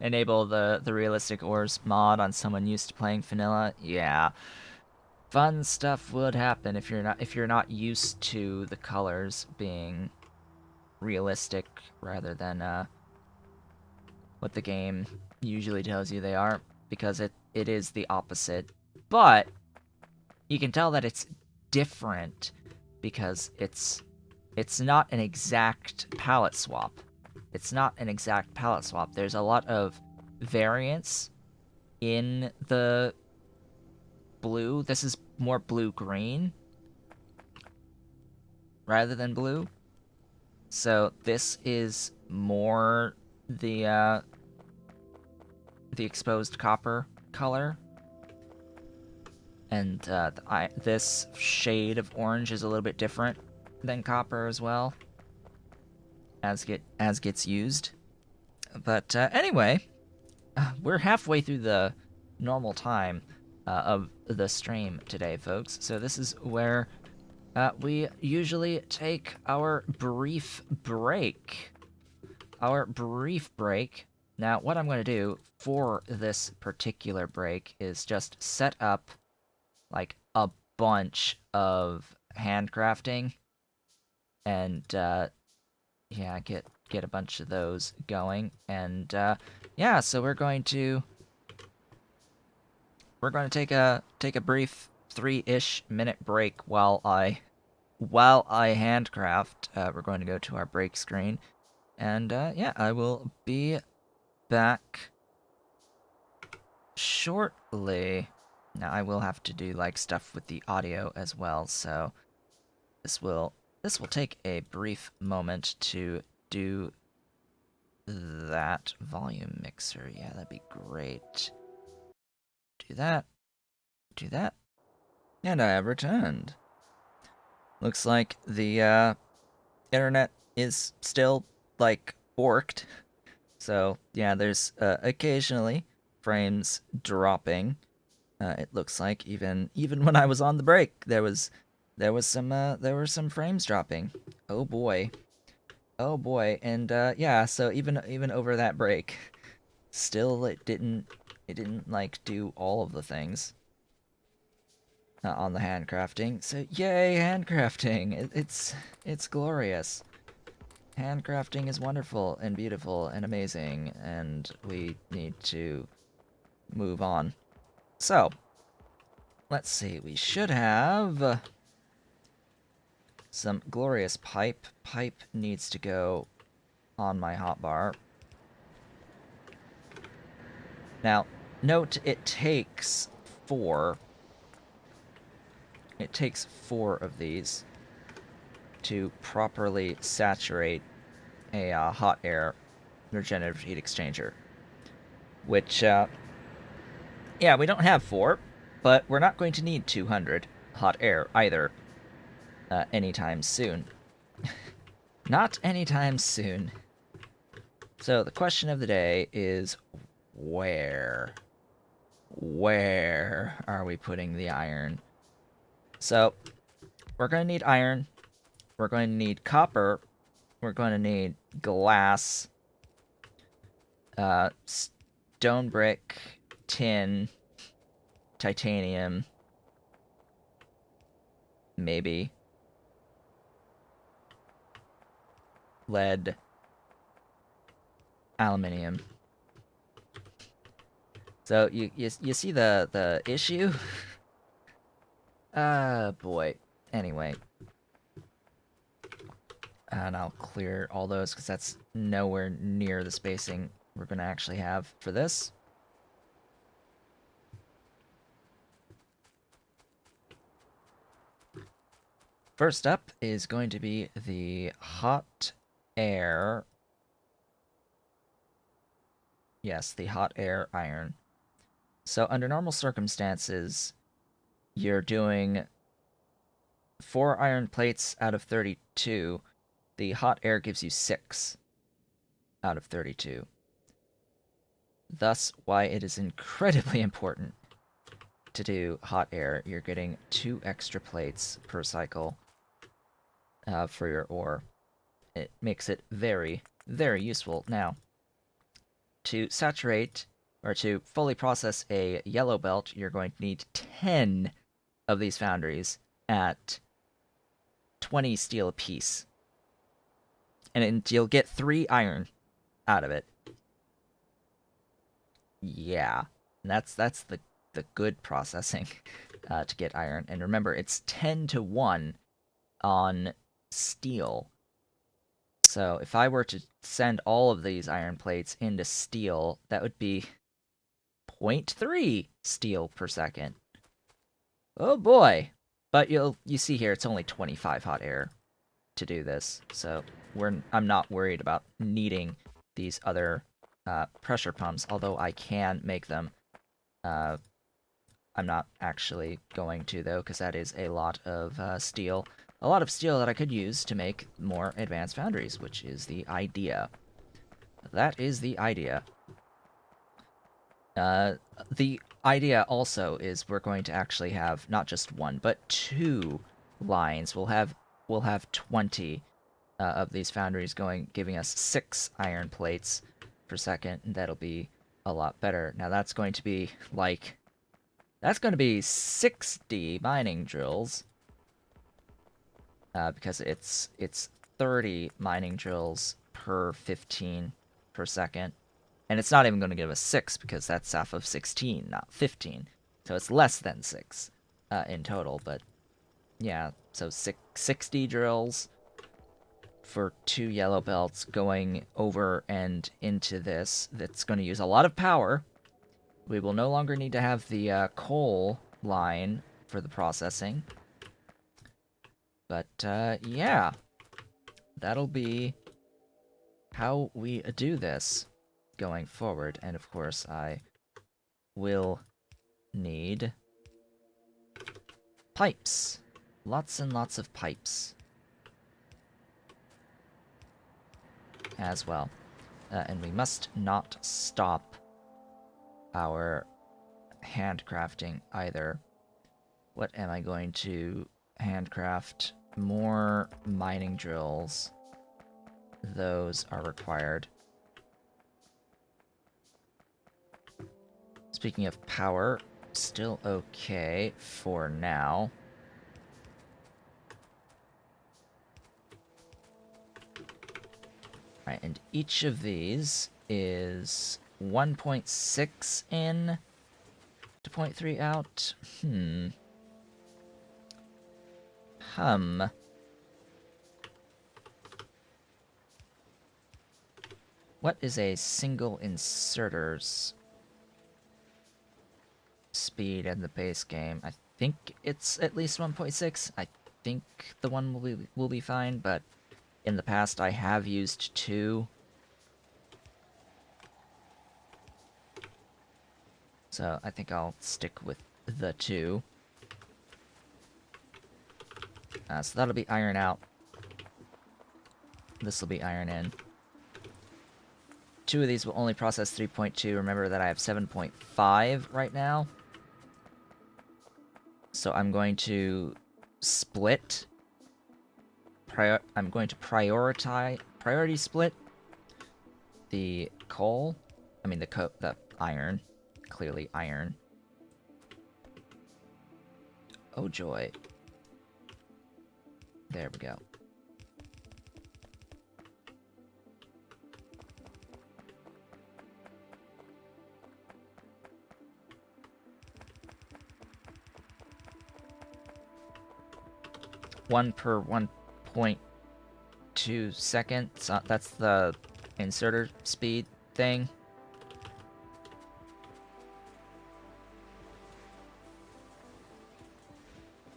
Enable the realistic ores mod on someone used to playing vanilla. Yeah, fun stuff would happen if you're not used to the colors being realistic rather than what the game usually tells you they are, because it is the opposite. But you can tell that it's different because it's not an exact palette swap. It's not an exact palette swap. There's a lot of variance in the blue. This is more blue-green rather than blue. So this is more the exposed copper color, and this shade of orange is a little bit different than copper as well, as gets used. But anyway, we're halfway through the normal time of the stream today, folks. So this is where we usually take our brief break. Our brief break. Now, what I'm going to do for this particular break is just set up like a bunch of handcrafting and yeah, get a bunch of those going. And yeah, so we're going to take a brief 3-ish minute break while I handcraft. We're going to go to our break screen, and yeah, I will be back shortly. Now I will have to do like stuff with the audio as well, so this will take a brief moment to do that. Volume mixer, yeah, that'd be great. Do that, do that, and I have returned. Looks like the internet is still like borked, so yeah, there's occasionally frames dropping. It looks like even when I was on the break, there were some frames dropping. Oh boy, oh boy, and yeah, so even over that break, still it didn't like do all of the things on the handcrafting. So yay, handcrafting! It's glorious. Handcrafting is wonderful and beautiful and amazing, and we need to move on. So, let's see, we should have some glorious pipe. Pipe needs to go on my hotbar. Now, note it takes 4. It takes 4 of these to properly saturate a hot air regenerative heat exchanger. Which, yeah, we don't have 4, but we're not going to need 200 hot air either anytime soon. Not anytime soon. So the question of the day is, where? Where are we putting the iron? So we're going to need iron. We're going to need copper. We're going to need glass, stone brick, tin, titanium, maybe lead, aluminium. So you see the issue? Boy. Anyway, and I'll clear all those because that's nowhere near the spacing we're gonna actually have for this. First up is going to be the hot air. Yes, the hot air iron. So under normal circumstances, you're doing 4 iron plates out of 32. The hot air gives you 6 out of 32. Thus, why it is incredibly important to do hot air. You're getting 2 extra plates per cycle for your ore. It makes it very, very useful. Now, to saturate or to fully process a yellow belt, you're going to need 10 of these foundries at 20 steel apiece. And you'll get 3 iron out of it. Yeah. And that's the good processing to get iron. And remember, it's 10 to 1 on steel. So if I were to send all of these iron plates into steel, that would be 0.3 steel per second. Oh boy. But you see here, it's only 25 hot air to do this. So I'm not worried about needing these other pressure pumps, although I can make them. I'm not actually going to, though, because that is a lot of steel. A lot of steel that I could use to make more advanced foundries, which is the idea. That is the idea. The idea also is we're going to actually have not just 1, but 2 lines. We'll have 20 of these foundries giving us 6 iron plates per second, and that'll be a lot better. Now that's going to be like... That's going to be 60 mining drills. Because it's 30 mining drills per 15 per second. And it's not even going to give us 6, because that's half of 16, not 15. So it's less than 6 in total, but yeah, so 60 drills for 2 yellow belts going over and into this. That's going to use a lot of power. We will no longer need to have the coal line for the processing. But yeah, that'll be how we do this going forward. And of course, I will need pipes. Lots and lots of pipes as well. And we must not stop our handcrafting either. What am I going to handcraft? More mining drills. Those are required. Speaking of power, still okay for now. Right, and each of these is 1.6 in to 0.3 out. What is a single inserter's speed in the base game? I think it's at least 1.6. I think the one will be fine, but in the past I have used 2. So I think I'll stick with the 2. So that'll be iron out. This will be iron in. 2 of these will only process 3.2. Remember that I have 7.5 right now. So I'm going to split. I'm going to priority split the coal. I mean the iron. Clearly iron. Oh joy. There we go. One per 1.2 seconds. That's the inserter speed thing.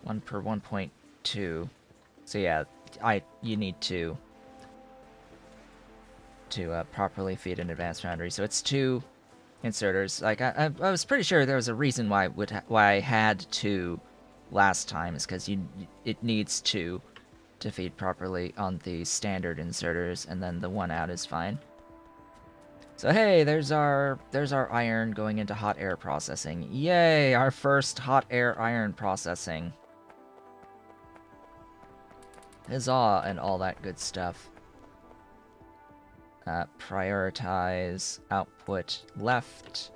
One per 1.2. So yeah, you need to properly feed an advanced foundry. So it's 2 inserters. Like I was pretty sure there was a reason why I had 2 last time, is because it needs 2 to feed properly on the standard inserters, and then the 1 out is fine. So hey, there's our iron going into hot air processing. Yay, our first hot air iron processing. Huzzah and all that good stuff. Prioritize output left.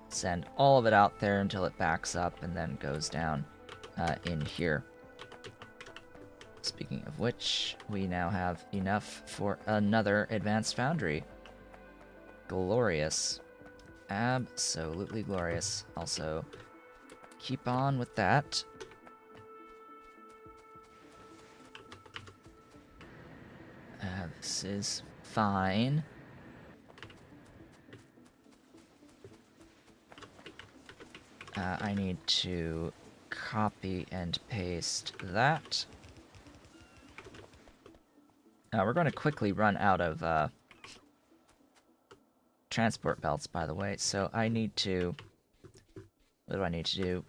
Send all of it out there until it backs up and then goes down in here. Speaking of which, we now have enough for another advanced foundry. Glorious. Absolutely glorious. Also, keep on with that. This is fine. I need to copy and paste that. We're going to quickly run out of transport belts, by the way, so I need to... What do I need to do?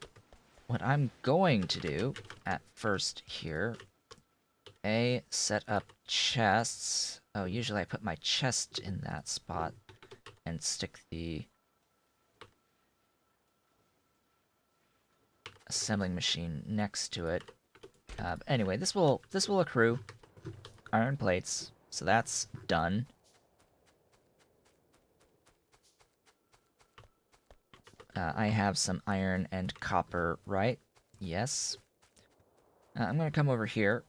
What I'm going to do at first here... set up chests. Oh, usually I put my chest in that spot and stick the assembling machine next to it. Anyway, this will accrue iron plates, so that's done. I have some iron and copper, right? Yes. I'm gonna come over here.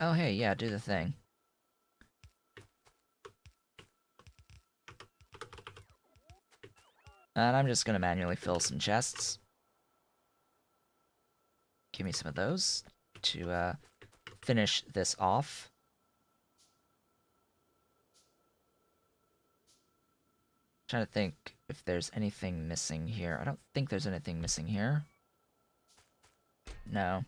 Oh, hey, yeah, do the thing. And I'm just gonna manually fill some chests. Give me some of those to finish this off. Trying to think if there's anything missing here. I don't think there's anything missing here. No.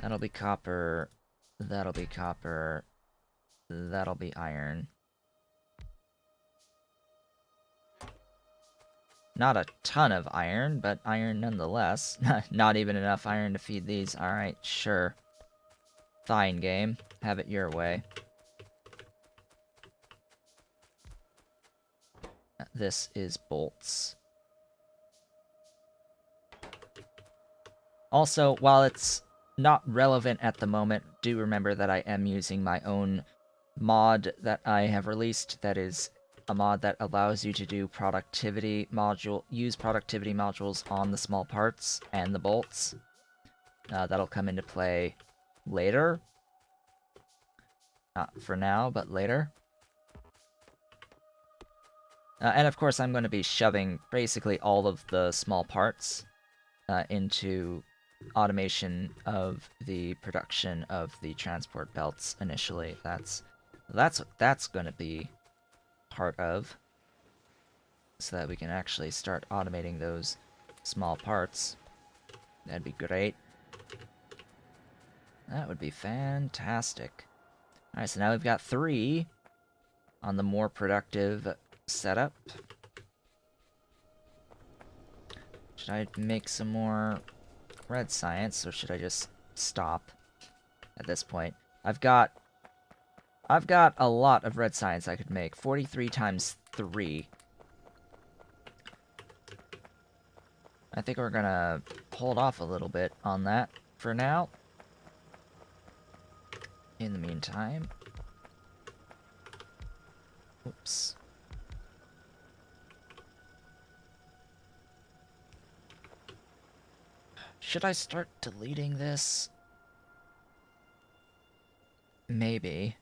That'll be copper. That'll be copper. That'll be iron. Not a ton of iron, but iron nonetheless. Not even enough iron to feed these. Alright, sure. Fine, game. Have it your way. This is bolts. Also, while it's not relevant at the moment, do remember that I am using my own mod that I have released that is a mod that allows you to do use productivity modules on the small parts and the bolts. That'll come into play later. Not for now, but later. And of course, I'm going to be shoving basically all of the small parts into automation of the production of the transport belts initially. That's what that's going to be part of, so that we can actually start automating those small parts. That'd be great. That would be fantastic. Alright, so now we've got 3 on the more productive setup. Should I make some more red science, or should I just stop at this point? I've got a lot of red science I could make. 43 times 3. I think we're gonna hold off a little bit on that for now. In the meantime... Oops. Should I start deleting this? Maybe.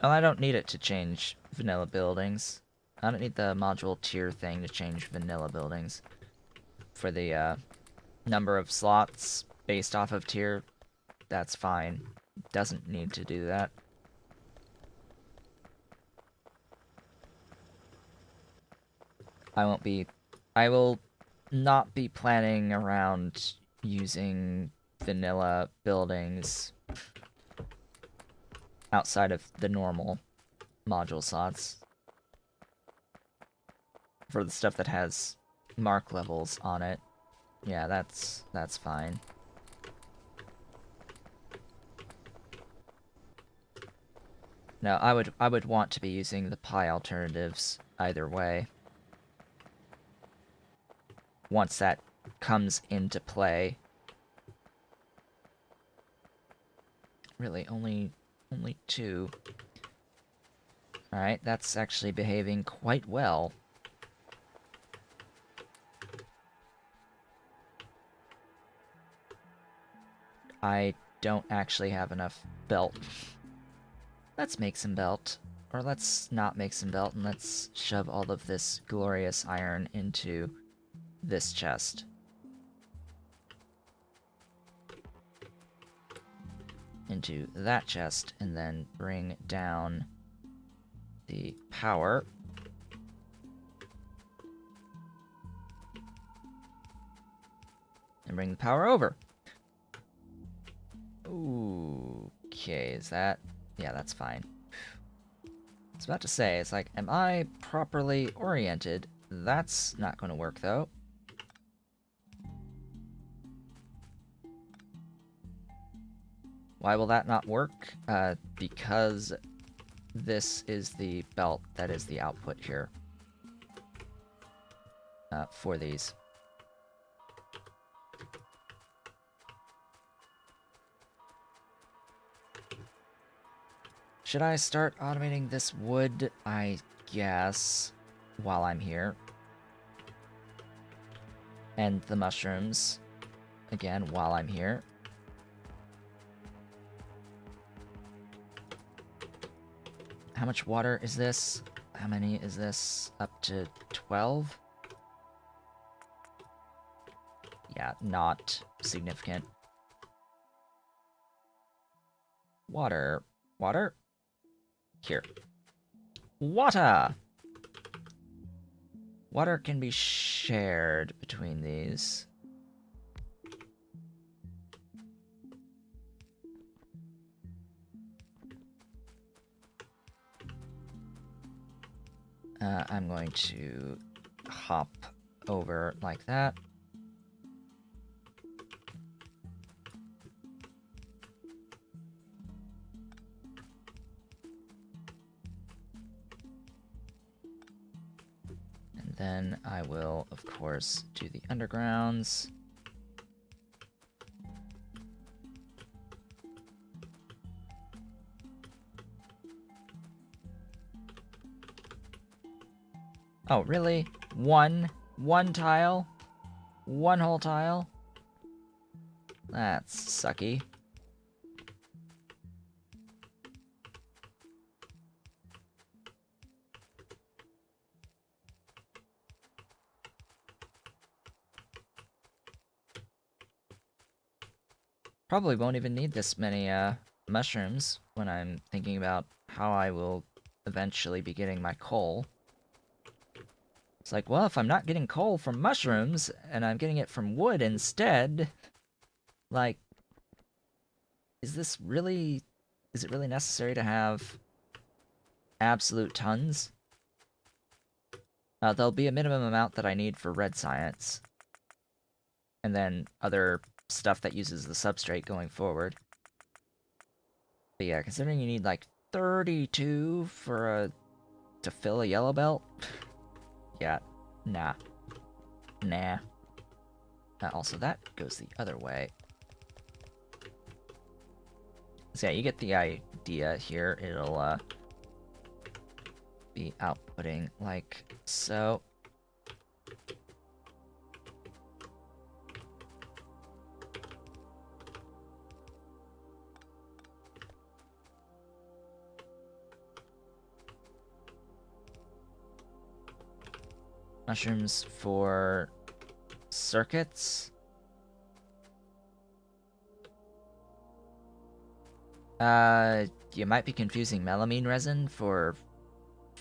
Well, I don't need it to change vanilla buildings. I don't need the module tier thing to change vanilla buildings. For the number of slots based off of tier, that's fine. Doesn't need to do that. I will not be planning around using vanilla buildings outside of the normal module slots. For the stuff that has mark levels on it. Yeah, that's fine. No, I would want to be using the pie alternatives either way. Once that comes into play. Really, only two. Alright, that's actually behaving quite well. I don't actually have enough belt. Let's make some belt. Or let's not make some belt, and let's shove all of this glorious iron into this chest. Into that chest, and then bring down the power. And bring the power over. Okay, is that... Yeah, that's fine. I was about to say, it's like, am I properly oriented? That's not going to work, though. Why will that not work? Because this is the belt that is the output here. For these. Should I start automating this wood? I guess, while I'm here. And the mushrooms, again, while I'm here. How much water is this? How many is this? Up to 12? Yeah, not significant. Water. Water? Here. Water! Water can be shared between these. I'm going to hop over like that. And then I will, of course, do the undergrounds. Oh, really? One tile? One whole tile? That's sucky. Probably won't even need this many, mushrooms when I'm thinking about how I will eventually be getting my coal. It's like, well, if I'm not getting coal from mushrooms, and I'm getting it from wood instead, like, is it really necessary to have absolute tons? There'll be a minimum amount that I need for red science. And then other stuff that uses the substrate going forward. But yeah, considering you need like 32 to fill a yellow belt, yeah, nah. Also, that goes the other way. So yeah, you get the idea here. It'll be outputting like so. Mushrooms for circuits. You might be confusing melamine resin for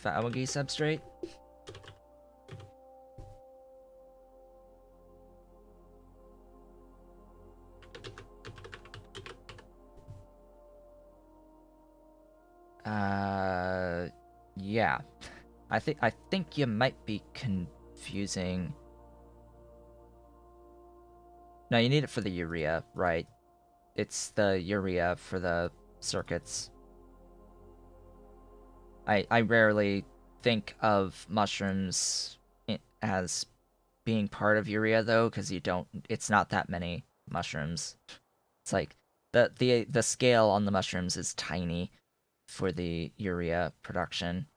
algae substrate. Yeah. I think you might be confusing. No, you need it for the urea, right? It's the urea for the circuits. I rarely think of mushrooms as being part of urea though, because it's not that many mushrooms. It's like the scale on the mushrooms is tiny for the urea production.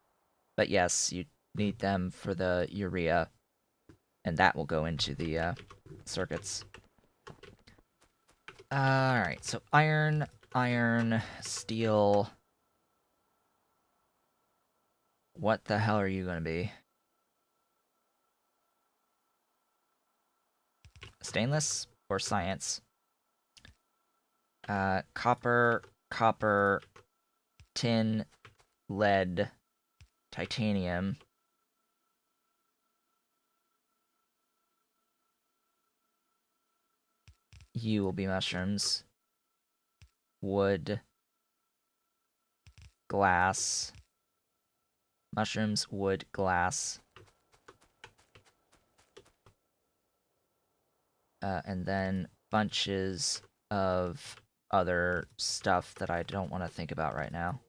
But yes, you need them for the urea, and that will go into the circuits. Alright, so iron, steel. What the hell are you gonna be? Stainless or science? Copper, tin, lead, titanium. You will be mushrooms. Wood, glass. Mushrooms, wood, glass. And then bunches of other stuff that I don't want to think about right now.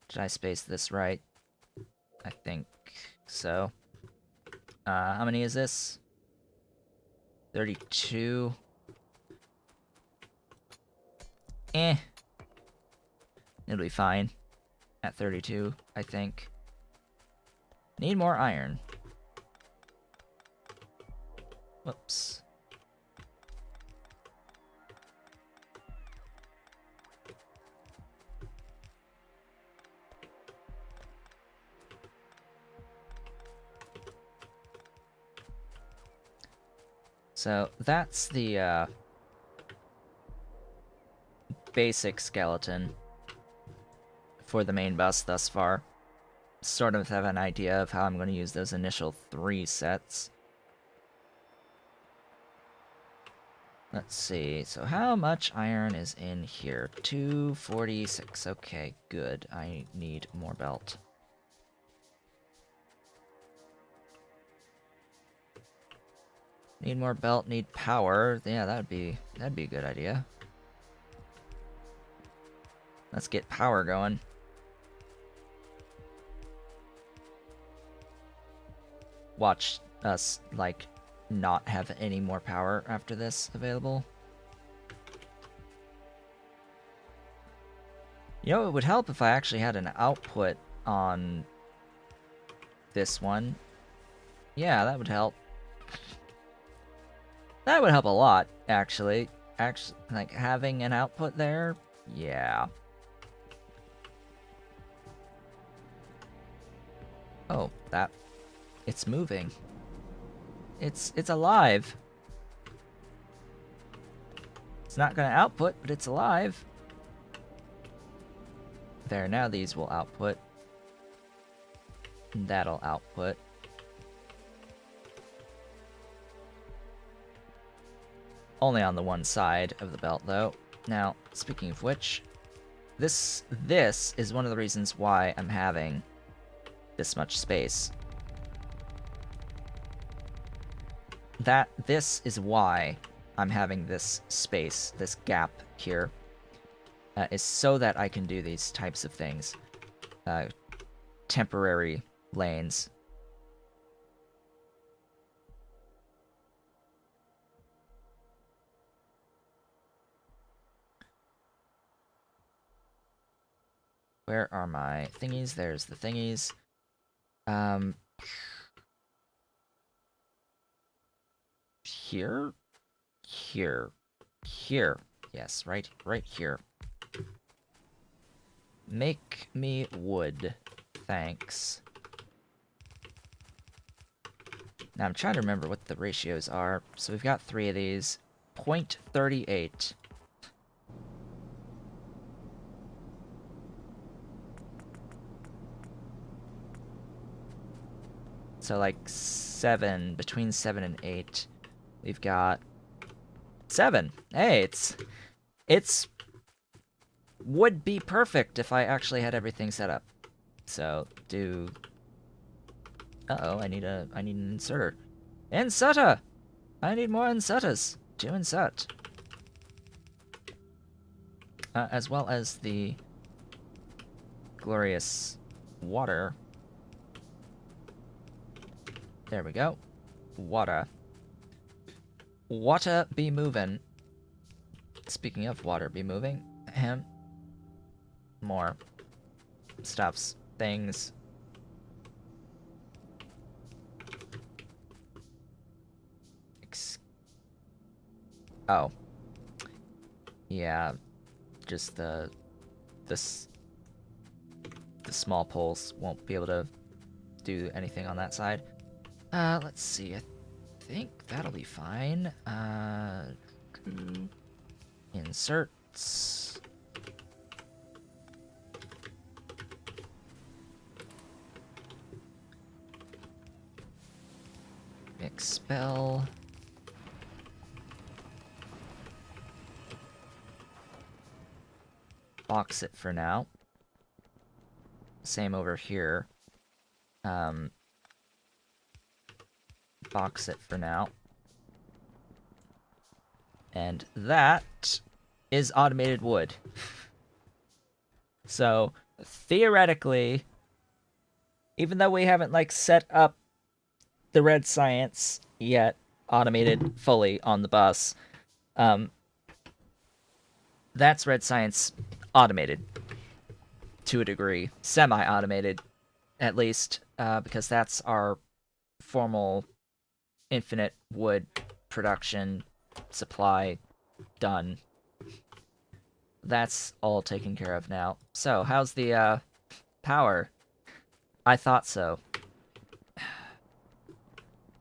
Did I space this right? I think so. How many is this? 32. Eh. It'll be fine. At 32, I think. Need more iron. Whoops. So that's the basic skeleton for the main bus thus far. Sort of have an idea of how I'm going to use those initial 3 sets. Let's see, so how much iron is in here? 246, okay, good. I need more belt. Need more belt, need power. Yeah, that'd be a good idea. Let's get power going. Watch us, like, not have any more power after this available. You know, it would help if I actually had an output on this one. Yeah, that would help. That would help a lot, actually. Like, having an output there? Yeah. Oh, it's moving. It's alive. It's not gonna output, but it's alive. There, now these will output. And that'll output. Only on the one side of the belt, though. Now, speaking of which, this is one of the reasons why I'm having this much space. This is why I'm having this space, this gap here, is so that I can do these types of things. Temporary lanes. Where are my thingies? There's the thingies. Here? Here. Here. Yes, right here. Make me wood. Thanks. Now I'm trying to remember what the ratios are. So we've got 3 of these. 0.38. So like 7, between 7 and 8. We've got 7. Hey, it's would be perfect if I actually had everything set up. So do. Uh-oh, I need an inserter. Inserter! I need more inserters to insert. as well as the glorious water. There we go. Water. Water be moving. Speaking of water be moving, more stuffs, things. Oh. Yeah, just the small poles won't be able to do anything on that side. Let's see. I think that'll be fine. Inserts. Expel. Box it for now. Same over here. Box it for now. And that is automated wood. So, theoretically, even though we haven't, like, set up the red science yet, automated fully on the bus, that's red science automated to a degree. Semi-automated, at least, because that's our formal infinite wood production supply done. That's all taken care of now. So, how's the power? I thought so.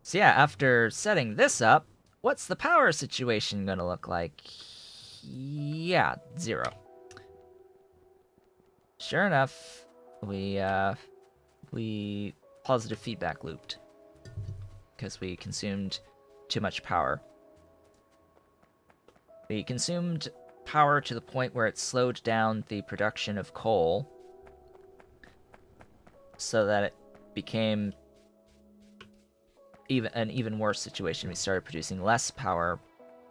So yeah, after setting this up, what's the power situation gonna look like? Yeah, 0. Sure enough, we positive feedback looped because we consumed too much power. We consumed power to the point where it slowed down the production of coal so that it became an even worse situation. We started producing less power,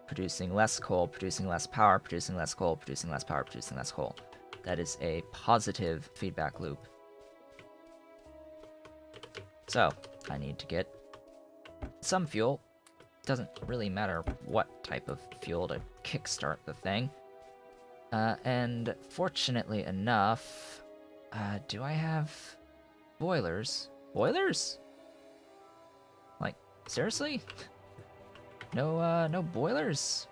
producing less coal, producing less power, producing less coal, producing less power, producing less coal. That is a positive feedback loop. So, I need to get some fuel. Doesn't really matter what type of fuel to kickstart the thing. And fortunately enough, do I have boilers? Boilers? Like, seriously? No boilers?